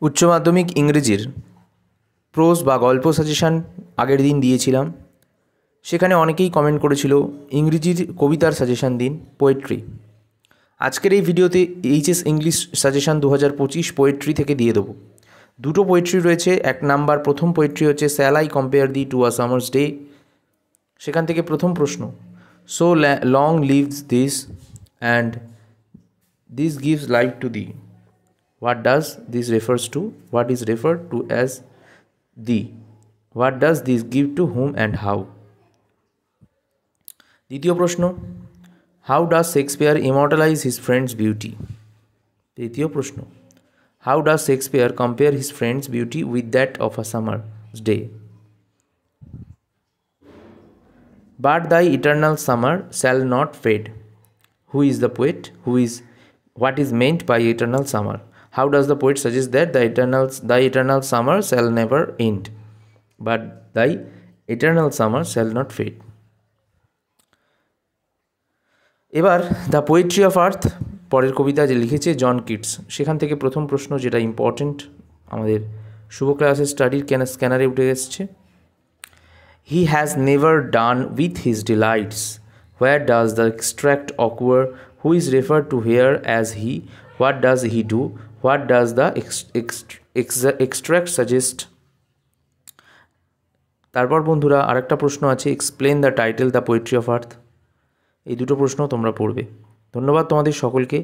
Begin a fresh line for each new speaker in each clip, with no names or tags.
উচ্চ মাধ্যমিক ইংরেজির প্রোজ বা গল্প সাজেশান আগের দিন দিয়েছিলাম। সেখানে অনেকেই কমেন্ট করেছিল ইংরেজির কবিতার সাজেশান দিন, পোয়েট্রি। আজকের এই ভিডিওতে এইচএস ইংলিশ সাজেশান 2025 পোয়েট্রি থেকে দিয়ে দেবো। দুটো পোয়েট্রি রয়েছে। এক নাম্বার প্রথম পোয়েট্রি হচ্ছে shall I compare thee to a summer's day. সেখান থেকে প্রথম প্রশ্ন, so long lives this and this gives life to thee. What does this refers to? What is referred to as the? What does this give to whom and how? দ্বিতীয় প্রশ্ন, how does Shakespeare immortalize his friend's beauty? তৃতীয় প্রশ্ন, how does Shakespeare compare his friend's beauty with that of a summer's day? But thy eternal summer shall not fade. Who is the poet? What is meant by eternal summer? How does the poet suggest that thy eternal summer shall never end, but thy eternal summer shall not fade? এবার the poetry of আর্থ পরের কবিতা যে লিখেছে John Keats, সেখান থেকে প্রথম প্রশ্ন যেটা important আমাদের শুভ ক্লাসের স্টাডির স্ক্যানারে উঠে এসছে। He has never done with his delights, where does the extract occur, who is refer to here as he, what does he do, what does the extract suggest. তারপর বন্ধুরা আরেকটা প্রশ্ন আছে, explain the title the poetry of earth. এই দুটো প্রশ্ন তোমরা পড়বে। ধন্যবাদ তোমাদের সকলকে।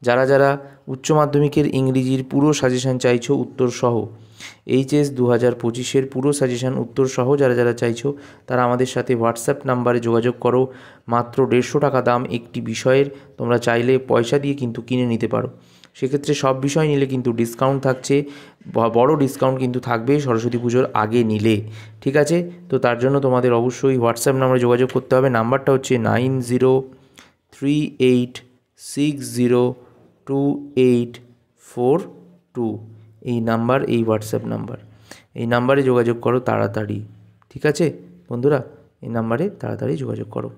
যারা যারা উচ্চ মাধ্যমিকের ইংরেজির পুরো সাজেশান চাইছো উত্তর সহ, এইচএস 2025 পুরো সাজেশান উত্তর সহ যারা যারা চাইছো, তারা আমাদের সাথে হোয়াটসঅ্যাপ নাম্বারে যোগাযোগ করো। মাত্র 150 টাকা দাম একটি বিষয়ের। তোমরা চাইলে পয়সা দিয়ে কিন্তু কিনে নিতে পারো। সেক্ষেত্রে সব বিষয় নিলে কিন্তু ডিসকাউন্ট থাকছে, বড় ডিসকাউন্ট কিন্তু থাকবে সরস্বতী পুজোর আগে নিলে। ঠিক আছে, তো তার জন্য তোমাদের অবশ্যই হোয়াটসঅ্যাপ নাম্বারে যোগাযোগ করতে হবে। নাম্বারটা হচ্ছে 9038602842। এই নাম্বার, এই হোয়াটসঅ্যাপ নাম্বার, এই নাম্বারে যোগাযোগ করো তাড়াতাড়ি। ঠিক আছে বন্ধুরা, এই নাম্বারে তাড়াতাড়ি যোগাযোগ করো।